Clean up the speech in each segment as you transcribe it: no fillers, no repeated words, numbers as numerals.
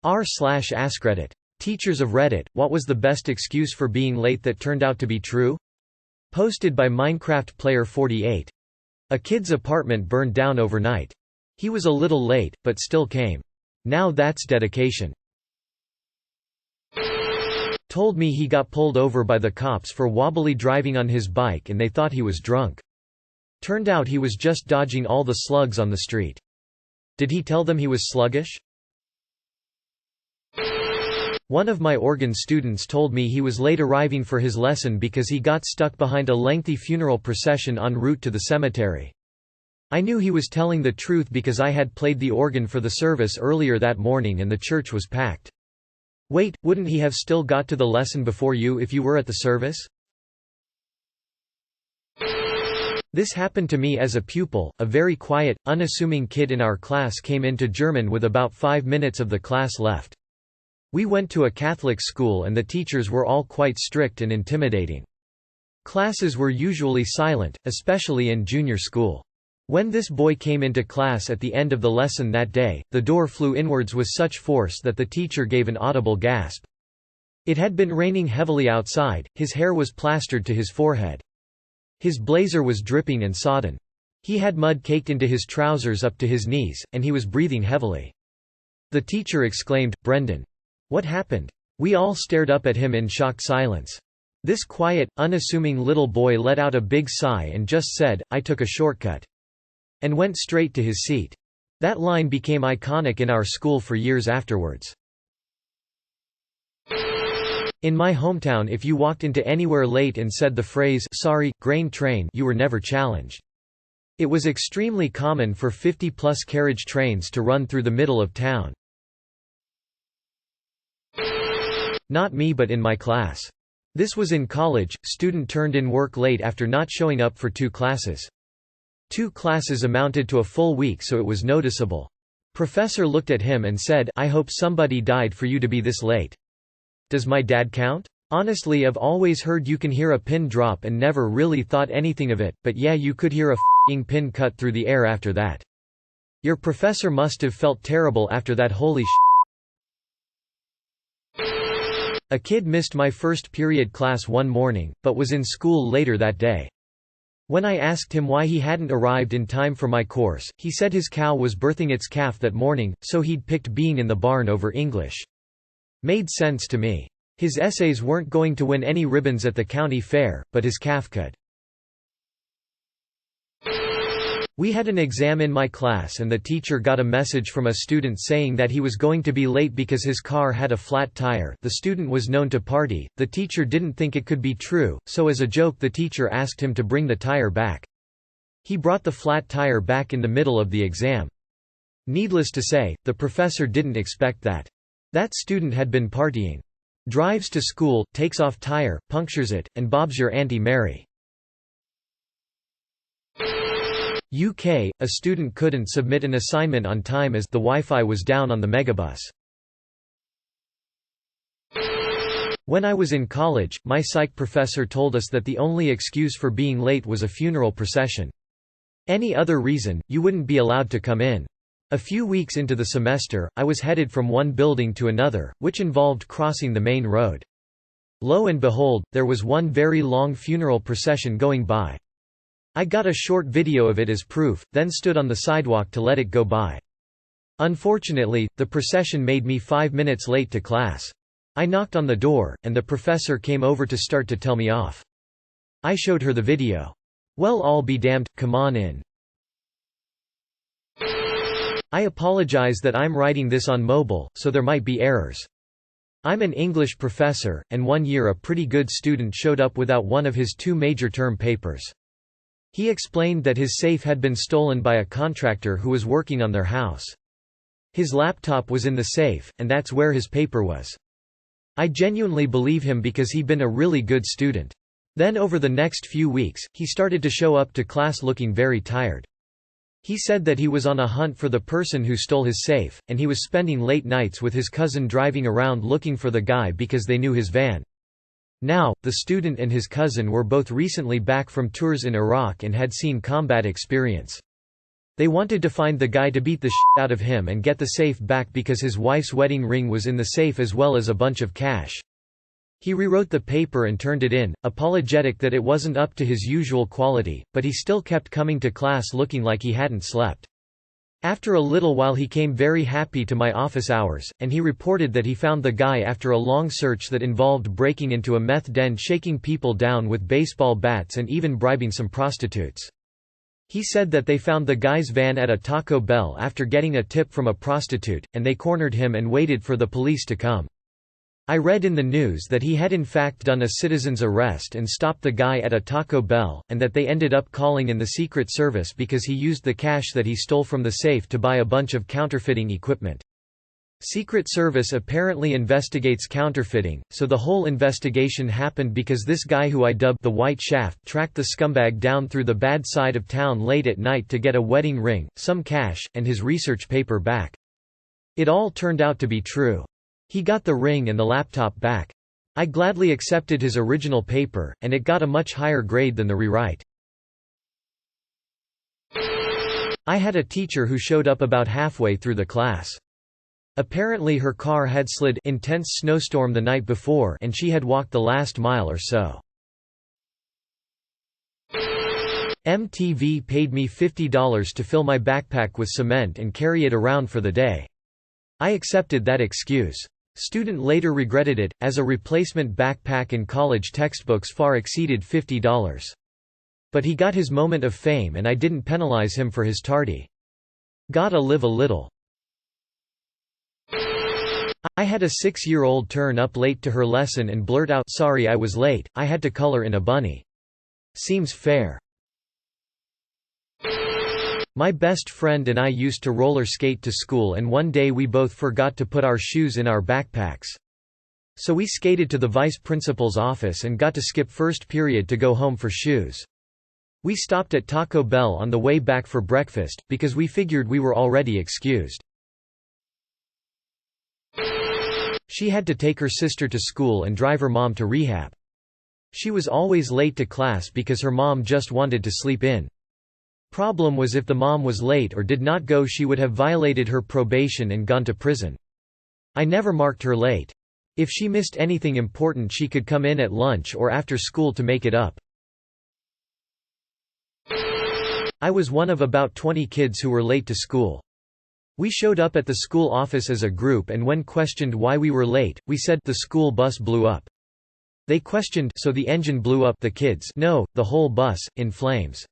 r/AskReddit. Teachers of Reddit, what was the best excuse for being late that turned out to be true? Posted by Minecraft Player 48. A kid's apartment burned down overnight. He was a little late, but still came. Now that's dedication. Told me he got pulled over by the cops for wobbly driving on his bike and they thought he was drunk. Turned out he was just dodging all the slugs on the street. Did he tell them he was sluggish? One of my organ students told me he was late arriving for his lesson because he got stuck behind a lengthy funeral procession en route to the cemetery. I knew he was telling the truth because I had played the organ for the service earlier that morning and the church was packed. Wait, wouldn't he have still got to the lesson before you if you were at the service? This happened to me as a pupil. A very quiet, unassuming kid in our class came into German with about 5 minutes of the class left. We went to a Catholic school and the teachers were all quite strict and intimidating. Classes were usually silent, especially in junior school. When this boy came into class at the end of the lesson that day, the door flew inwards with such force that the teacher gave an audible gasp. It had been raining heavily outside, his hair was plastered to his forehead. His blazer was dripping and sodden. He had mud caked into his trousers up to his knees, and he was breathing heavily. The teacher exclaimed, "Brendan! What happened?" We all stared up at him in shocked silence. This quiet, unassuming little boy let out a big sigh and just said, "I took a shortcut," and went straight to his seat. That line became iconic in our school for years afterwards. In my hometown, if you walked into anywhere late and said the phrase, "Sorry, grain train," you were never challenged. It was extremely common for 50-plus carriage trains to run through the middle of town. Not me, but in my class. This was in college. Student turned in work late after not showing up for 2 classes. 2 classes amounted to a full week, so it was noticeable. Professor looked at him and said, "I hope somebody died for you to be this late." Does my dad count? Honestly, I've always heard you can hear a pin drop and never really thought anything of it, but yeah, you could hear a f***ing pin cut through the air after that. Your professor must have felt terrible after that. Holy sh**. A kid missed my first period class one morning, but was in school later that day. When I asked him why he hadn't arrived in time for my course, he said his cow was birthing its calf that morning, so he'd picked being in the barn over English. Made sense to me. His essays weren't going to win any ribbons at the county fair, but his calf could. We had an exam in my class and the teacher got a message from a student saying that he was going to be late because his car had a flat tire. The student was known to party. The teacher didn't think it could be true, so as a joke the teacher asked him to bring the tire back. He brought the flat tire back in the middle of the exam. Needless to say, the professor didn't expect that. That student had been partying. Drives to school, takes off tire, punctures it, and Bob's your Auntie Mary. UK, a student couldn't submit an assignment on time as the Wi-Fi was down on the megabus. When I was in college, my psych professor told us that the only excuse for being late was a funeral procession. Any other reason, you wouldn't be allowed to come in. A few weeks into the semester, I was headed from one building to another, which involved crossing the main road. Lo and behold, there was one very long funeral procession going by. I got a short video of it as proof, then stood on the sidewalk to let it go by. Unfortunately, the procession made me 5 minutes late to class. I knocked on the door, and the professor came over to start to tell me off. I showed her the video. "Well, I'll be damned, come on in." I apologize that I'm writing this on mobile, so there might be errors. I'm an English professor, and one year a pretty good student showed up without one of his 2 major term papers. He explained that his safe had been stolen by a contractor who was working on their house. His laptop was in the safe, and that's where his paper was. I genuinely believe him because he'd been a really good student. Then over the next few weeks, he started to show up to class looking very tired. He said that he was on a hunt for the person who stole his safe, and he was spending late nights with his cousin driving around looking for the guy because they knew his van. Now, the student and his cousin were both recently back from tours in Iraq and had seen combat experience. They wanted to find the guy to beat the shit out of him and get the safe back because his wife's wedding ring was in the safe as well as a bunch of cash. He rewrote the paper and turned it in, apologetic that it wasn't up to his usual quality, but he still kept coming to class looking like he hadn't slept. After a little while he came very happy to my office hours, and he reported that he found the guy after a long search that involved breaking into a meth den, shaking people down with baseball bats and even bribing some prostitutes. He said that they found the guy's van at a Taco Bell after getting a tip from a prostitute, and they cornered him and waited for the police to come. I read in the news that he had in fact done a citizen's arrest and stopped the guy at a Taco Bell, and that they ended up calling in the Secret Service because he used the cash that he stole from the safe to buy a bunch of counterfeiting equipment. Secret Service apparently investigates counterfeiting, so the whole investigation happened because this guy who I dubbed the White Shaft tracked the scumbag down through the bad side of town late at night to get a wedding ring, some cash, and his research paper back. It all turned out to be true. He got the ring and the laptop back. I gladly accepted his original paper, and it got a much higher grade than the rewrite. I had a teacher who showed up about halfway through the class. Apparently her car had slid intense snowstorm the night before and she had walked the last mile or so. MTV paid me $50 to fill my backpack with cement and carry it around for the day. I accepted that excuse. Student later regretted it, as a replacement backpack and college textbooks far exceeded $50. But he got his moment of fame and I didn't penalize him for his tardy. Gotta live a little. I had a 6-year-old turn up late to her lesson and blurt out, "Sorry I was late, I had to color in a bunny." Seems fair. My best friend and I used to roller skate to school, and one day we both forgot to put our shoes in our backpacks. So we skated to the vice principal's office and got to skip first period to go home for shoes. We stopped at Taco Bell on the way back for breakfast, because we figured we were already excused. She had to take her sister to school and drive her mom to rehab. She was always late to class because her mom just wanted to sleep in. Problem was, if the mom was late or did not go, she would have violated her probation and gone to prison. I never marked her late. If she missed anything important, she could come in at lunch or after school to make it up. I was one of about 20 kids who were late to school. We showed up at the school office as a group, and when questioned why we were late, we said, "The school bus blew up." They questioned, "So the engine blew up?" The kids, "No, the whole bus, in flames.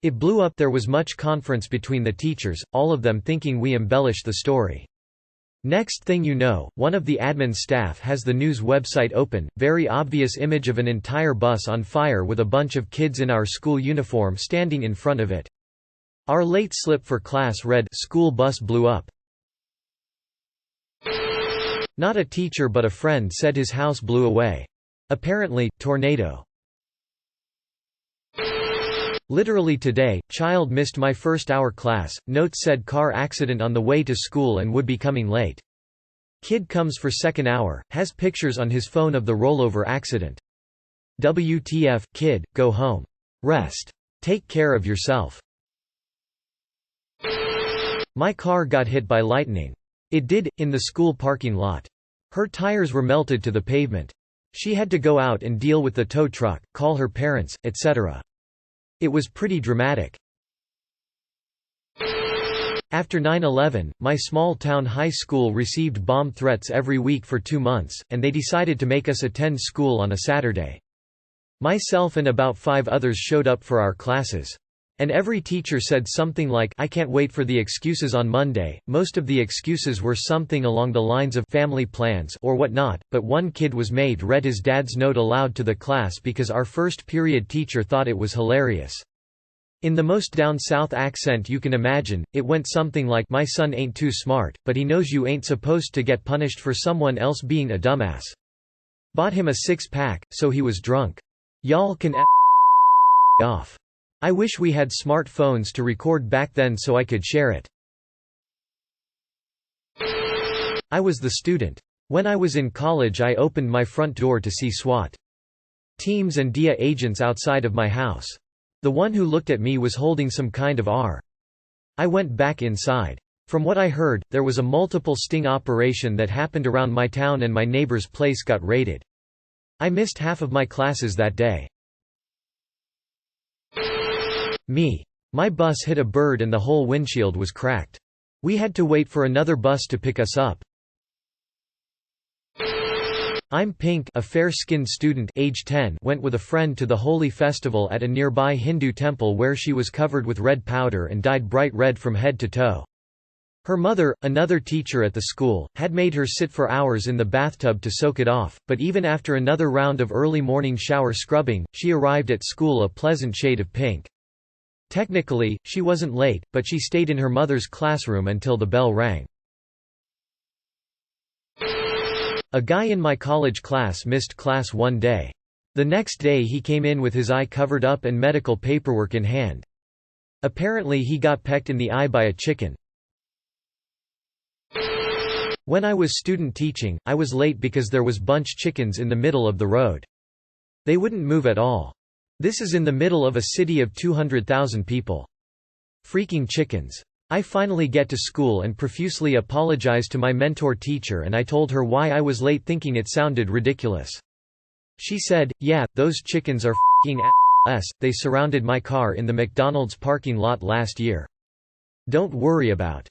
It blew up." There was much conference between the teachers, all of them thinking we embellished the story. Next thing you know, one of the admin staff has the news website open, very obvious image of an entire bus on fire with a bunch of kids in our school uniform standing in front of it. Our late slip for class read, "School bus blew up." Not a teacher but a friend said his house blew away. Apparently, tornado. Literally today, child missed my first hour class, note said car accident on the way to school and would be coming late. Kid comes for second hour, has pictures on his phone of the rollover accident. WTF, kid, go home. Rest. Take care of yourself. My car got hit by lightning. It did, in the school parking lot. Her tires were melted to the pavement. She had to go out and deal with the tow truck, call her parents, etc. It was pretty dramatic. After 9/11, my small-town high school received bomb threats every week for 2 months, and they decided to make us attend school on a Saturday. Myself and about 5 others showed up for our classes. And every teacher said something like, "I can't wait for the excuses on Monday." Most of the excuses were something along the lines of family plans or whatnot, but one kid was made read his dad's note aloud to the class because our first period teacher thought it was hilarious. In the most down south accent you can imagine, it went something like, "My son ain't too smart, but he knows you ain't supposed to get punished for someone else being a dumbass. Bought him a 6-pack, so he was drunk. Y'all can off. I wish we had smartphones to record back then so I could share it." I was the student. When I was in college, I opened my front door to see SWAT teams and DIA agents outside of my house. The one who looked at me was holding some kind of I went back inside. From what I heard, there was a multiple sting operation that happened around my town and my neighbor's place got raided. I missed half of my classes that day. Me. My bus hit a bird and the whole windshield was cracked. We had to wait for another bus to pick us up. I'm Pink, a fair-skinned student age 10, went with a friend to the holy festival at a nearby Hindu temple where she was covered with red powder and dyed bright red from head to toe. Her mother, another teacher at the school, had made her sit for hours in the bathtub to soak it off, but even after another round of early morning shower scrubbing, she arrived at school a pleasant shade of pink. Technically, she wasn't late, but she stayed in her mother's classroom until the bell rang. A guy in my college class missed class one day. The next day he came in with his eye covered up and medical paperwork in hand. Apparently he got pecked in the eye by a chicken. When I was student teaching, I was late because there was bunch chickens in the middle of the road. They wouldn't move at all. This is in the middle of a city of 200,000 people. Freaking chickens. I finally get to school and profusely apologize to my mentor teacher, and I told her why I was late thinking it sounded ridiculous. She said, "Yeah, those chickens are f***ing ass. They surrounded my car in the McDonald's parking lot last year. Don't worry about."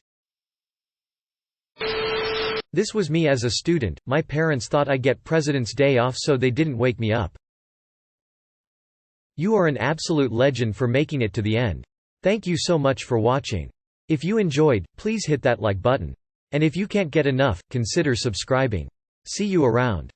This was me as a student. My parents thought I'd get President's Day off, so they didn't wake me up. You are an absolute legend for making it to the end. Thank you so much for watching. If you enjoyed, please hit that like button. And if you can't get enough, consider subscribing. See you around.